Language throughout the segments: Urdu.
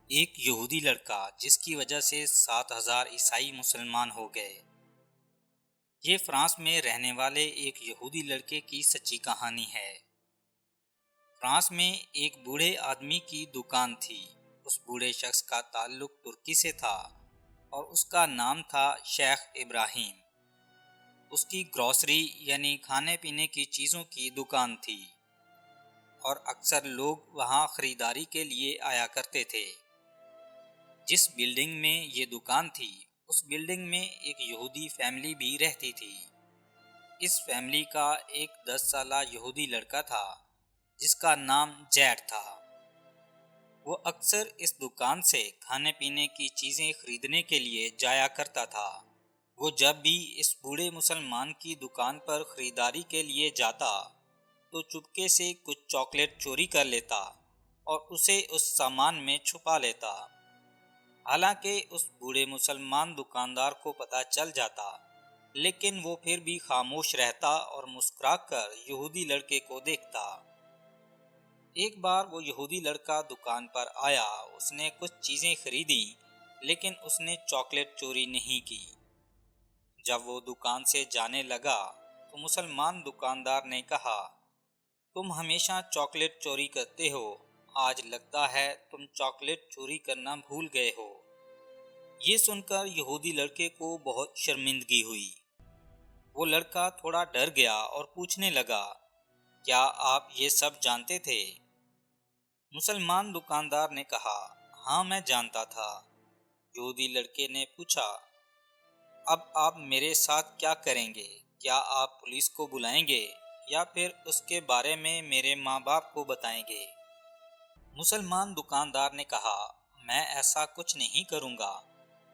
ایک یہودی لڑکا جس کی وجہ سے 7,000 عیسائی مسلمان ہو گئے۔ یہ فرانس میں رہنے والے ایک یہودی لڑکے کی سچی کہانی ہے۔ فرانس میں ایک بوڑھے آدمی کی دکان تھی۔ اس بوڑھے شخص کا تعلق ترکی سے تھا اور اس کا نام تھا شیخ ابراہیم۔ اس کی گروسری یعنی کھانے پینے کی چیزوں کی دکان تھی اور اکثر لوگ وہاں خریداری کے لیے آیا کرتے تھے۔ جس بلڈنگ میں یہ دکان تھی اس بلڈنگ میں ایک یہودی فیملی بھی رہتی تھی۔ اس فیملی کا ایک 10 سالہ یہودی لڑکا تھا جس کا نام جیڈ تھا۔ وہ اکثر اس دکان سے کھانے پینے کی چیزیں خریدنے کے لیے جایا کرتا تھا۔ وہ جب بھی اس بوڑھے مسلمان کی دکان پر خریداری کے لیے جاتا تو چپکے سے کچھ چاکلیٹ چوری کر لیتا اور اسے اس سامان میں چھپا لیتا۔ حالانکہ اس بوڑھے مسلمان دکاندار کو پتہ چل جاتا، لیکن وہ پھر بھی خاموش رہتا اور مسکرا کر یہودی لڑکے کو دیکھتا۔ ایک بار وہ یہودی لڑکا دکان پر آیا، اس نے کچھ چیزیں خریدیں لیکن اس نے چاکلیٹ چوری نہیں کی۔ جب وہ دکان سے جانے لگا تو مسلمان دکاندار نے کہا، تم ہمیشہ چاکلیٹ چوری کرتے ہو، آج لگتا ہے تم چاکلیٹ چوری کرنا بھول گئے ہو۔ یہ سن کر یہودی لڑکے کو بہت شرمندگی ہوئی۔ وہ لڑکا تھوڑا ڈر گیا اور پوچھنے لگا، کیا آپ یہ سب جانتے تھے؟ مسلمان دکاندار نے کہا، ہاں میں جانتا تھا۔ یہودی لڑکے نے پوچھا، اب آپ میرے ساتھ کیا کریں گے؟ کیا آپ پولیس کو بلائیں گے یا پھر اس کے بارے میں میرے ماں باپ کو بتائیں گے؟ مسلمان دکاندار نے کہا، میں ایسا کچھ نہیں کروں گا،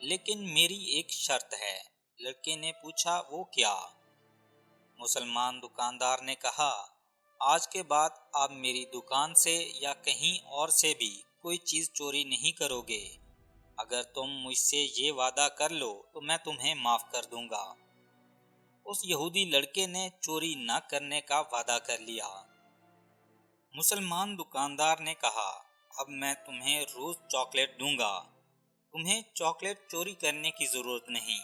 لیکن میری ایک شرط ہے۔ لڑکے نے پوچھا، وہ کیا؟ مسلمان دکاندار نے کہا، آج کے بعد آپ میری دکان سے یا کہیں اور سے بھی کوئی چیز چوری نہیں کرو گے۔ اگر تم مجھ سے یہ وعدہ کر لو تو میں تمہیں معاف کر دوں گا۔ اس یہودی لڑکے نے چوری نہ کرنے کا وعدہ کر لیا۔ مسلمان دکاندار نے کہا، اب میں تمہیں روز چاکلیٹ دوں گا، تمہیں چاکلیٹ چوری کرنے کی ضرورت نہیں۔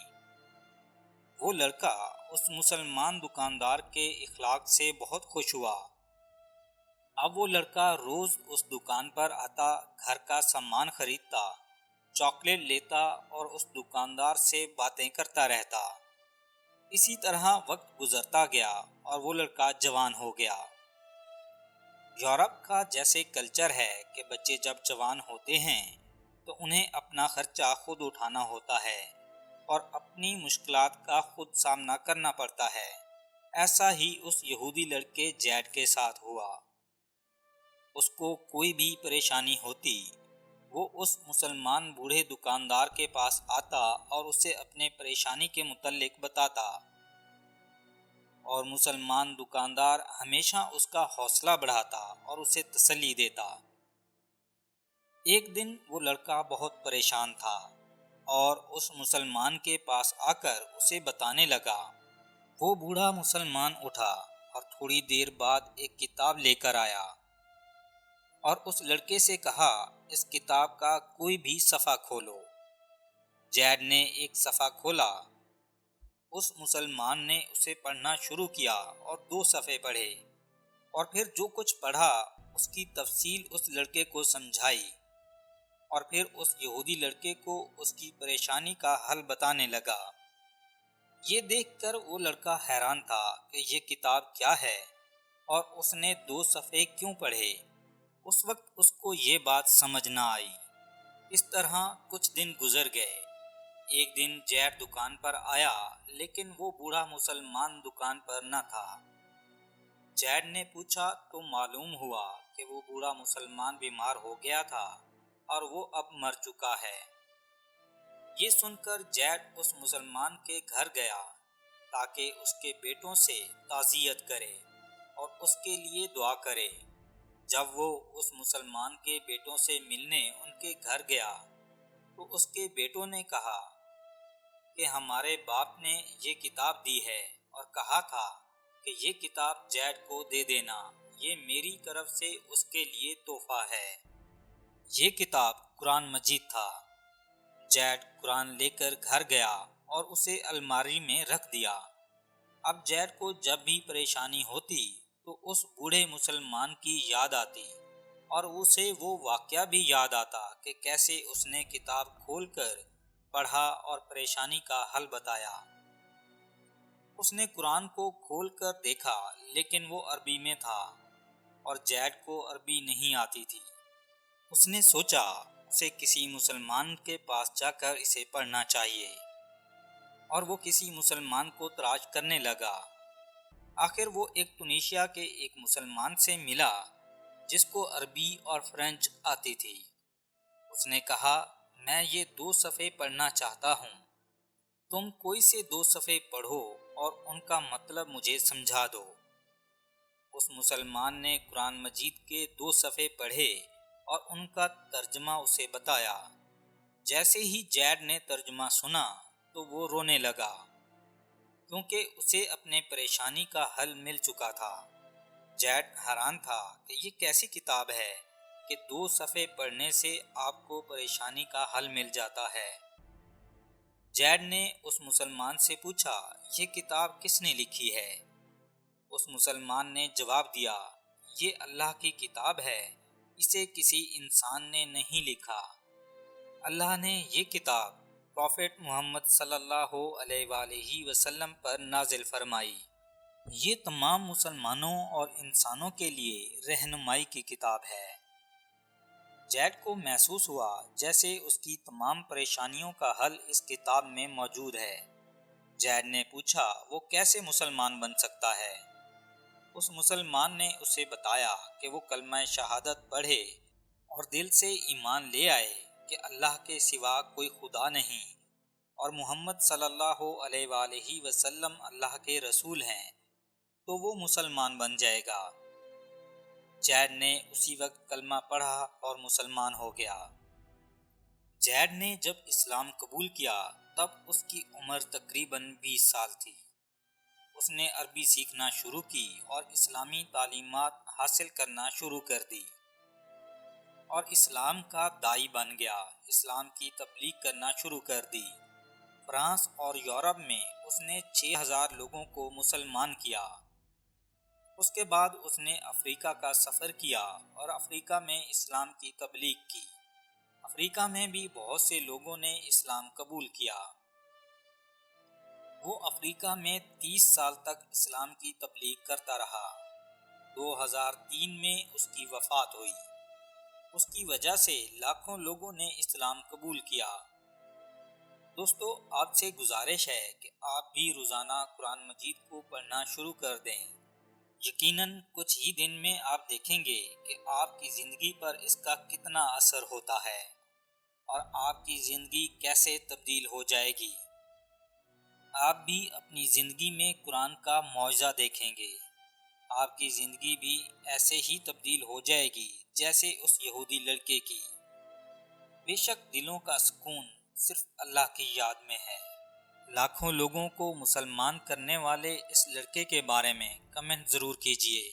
وہ لڑکا اس مسلمان دکاندار کے اخلاق سے بہت خوش ہوا۔ اب وہ لڑکا روز اس دکان پر آتا، گھر کا سامان خریدتا، چاکلیٹ لیتا اور اس دکاندار سے باتیں کرتا رہتا۔ اسی طرح وقت گزرتا گیا اور وہ لڑکا جوان ہو گیا۔ یورپ کا جیسے کلچر ہے کہ بچے جب جوان ہوتے ہیں تو انہیں اپنا خرچہ خود اٹھانا ہوتا ہے اور اپنی مشکلات کا خود سامنا کرنا پڑتا ہے، ایسا ہی اس یہودی لڑکے جیڈ کے ساتھ ہوا۔ اس کو کوئی بھی پریشانی ہوتی، وہ اس مسلمان بوڑھے دکاندار کے پاس آتا اور اسے اپنے پریشانی کے متعلق بتاتا، اور مسلمان دکاندار ہمیشہ اس کا حوصلہ بڑھاتا اور اسے تسلی دیتا۔ ایک دن وہ لڑکا بہت پریشان تھا اور اس مسلمان کے پاس آ کر اسے بتانے لگا۔ وہ بوڑھا مسلمان اٹھا اور تھوڑی دیر بعد ایک کتاب لے کر آیا اور اس لڑکے سے کہا، اس کتاب کا کوئی بھی صفحہ کھولو۔ جیڈ نے ایک صفحہ کھولا۔ اس مسلمان نے اسے پڑھنا شروع کیا اور 2 صفحے پڑھے اور پھر جو کچھ پڑھا اس کی تفصیل اس لڑکے کو سمجھائی اور پھر اس یہودی لڑکے کو اس کی پریشانی کا حل بتانے لگا۔ یہ دیکھ کر وہ لڑکا حیران تھا کہ یہ کتاب کیا ہے اور اس نے 2 صفحے کیوں پڑھے۔ اس وقت اس کو یہ بات سمجھ نہ آئی۔ اس طرح کچھ دن گزر گئے۔ ایک دن جیڈ دکان پر آیا لیکن وہ بوڑھا مسلمان دکان پر نہ تھا۔ جیڈ نے پوچھا، تو معلوم ہوا کہ وہ بوڑھا مسلمان بیمار ہو گیا تھا اور وہ اب مر چکا ہے۔ یہ سن کر جیڈ اس مسلمان کے گھر گیا تاکہ اس کے بیٹوں سے تعزیت کرے اور اس کے لیے دعا کرے۔ جب وہ اس مسلمان کے بیٹوں سے ملنے ان کے گھر گیا تو اس کے بیٹوں نے کہا کہ ہمارے باپ نے یہ کتاب دی ہے اور کہا تھا کہ یہ کتاب جیڈ کو دے دینا، یہ میری طرف سے اس کے لیے تحفہ ہے۔ یہ کتاب قرآن مجید تھا۔ جیڈ قرآن لے کر گھر گیا اور اسے الماری میں رکھ دیا۔ اب جیڈ کو جب بھی پریشانی ہوتی تو اس بوڑھے مسلمان کی یاد آتی اور اسے وہ واقعہ بھی یاد آتا کہ کیسے اس نے کتاب کھول کر پڑھا اور پریشانی کا حل بتایا۔ اس نے قرآن کو کھول کر دیکھا لیکن وہ عربی میں تھا اور جیڈ کو عربی نہیں آتی تھی۔ اس نے سوچا اسے کسی مسلمان کے پاس جا کر اسے پڑھنا چاہیے، اور وہ کسی مسلمان کو تلاش کرنے لگا۔ آخر وہ ایک ٹونیشیا کے ایک مسلمان سے ملا جس کو عربی اور فرینچ آتی تھی۔ اس نے کہا، میں یہ 2 صفحے پڑھنا چاہتا ہوں، تم کوئی سے 2 صفحے پڑھو اور ان کا مطلب مجھے سمجھا دو۔ اس مسلمان نے قرآن مجید کے 2 صفحے پڑھے اور ان کا ترجمہ اسے بتایا۔ جیسے ہی جیڈ نے ترجمہ سنا تو وہ رونے لگا، کیونکہ اسے اپنے پریشانی کا حل مل چکا تھا۔ جیڈ حیران تھا کہ یہ کیسی کتاب ہے کہ 2 صفحے پڑھنے سے آپ کو پریشانی کا حل مل جاتا ہے۔ جیڈ نے اس مسلمان سے پوچھا، یہ کتاب کس نے لکھی ہے؟ اس مسلمان نے جواب دیا، یہ اللہ کی کتاب ہے، اسے کسی انسان نے نہیں لکھا۔ اللہ نے یہ کتاب پروفٹ محمد صلی اللہ علیہ وآلہ وسلم پر نازل فرمائی۔ یہ تمام مسلمانوں اور انسانوں کے لیے رہنمائی کی کتاب ہے۔ جیڈ کو محسوس ہوا جیسے اس کی تمام پریشانیوں کا حل اس کتاب میں موجود ہے۔ جیڈ نے پوچھا، وہ کیسے مسلمان بن سکتا ہے؟ اس مسلمان نے اسے بتایا کہ وہ کلمہ شہادت پڑھے اور دل سے ایمان لے آئے کہ اللہ کے سوا کوئی خدا نہیں اور محمد صلی اللہ علیہ وآلہ وسلم اللہ کے رسول ہیں، تو وہ مسلمان بن جائے گا۔ جیڈ نے اسی وقت کلمہ پڑھا اور مسلمان ہو گیا۔ جیڈ نے جب اسلام قبول کیا تب اس کی عمر تقریباً 20 سال تھی۔ اس نے عربی سیکھنا شروع کی اور اسلامی تعلیمات حاصل کرنا شروع کر دی، اور اسلام کا داعی بن گیا۔ اسلام کی تبلیغ کرنا شروع کر دی۔ فرانس اور یورپ میں اس نے 6000 لوگوں کو مسلمان کیا۔ اس کے بعد اس نے افریقہ کا سفر کیا اور افریقہ میں اسلام کی تبلیغ کی۔ افریقہ میں بھی بہت سے لوگوں نے اسلام قبول کیا۔ وہ افریقہ میں 30 سال تک اسلام کی تبلیغ کرتا رہا۔ 2003 میں اس کی وفات ہوئی۔ اس کی وجہ سے لاکھوں لوگوں نے اسلام قبول کیا۔ دوستو، آپ سے گزارش ہے کہ آپ بھی روزانہ قرآن مجید کو پڑھنا شروع کر دیں۔ یقیناً کچھ ہی دن میں آپ دیکھیں گے کہ آپ کی زندگی پر اس کا کتنا اثر ہوتا ہے اور آپ کی زندگی کیسے تبدیل ہو جائے گی۔ آپ بھی اپنی زندگی میں قرآن کا معجزہ دیکھیں گے۔ آپ کی زندگی بھی ایسے ہی تبدیل ہو جائے گی جیسے اس یہودی لڑکے کی۔ بے شک دلوں کا سکون صرف اللہ کی یاد میں ہے۔ لاکھوں لوگوں کو مسلمان کرنے والے اس لڑکے کے بارے میں کمنٹ ضرور کیجیے۔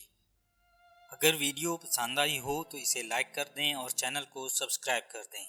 اگر ویڈیو پسند آئی ہو تو اسے لائک کر دیں اور چینل کو سبسکرائب کر دیں۔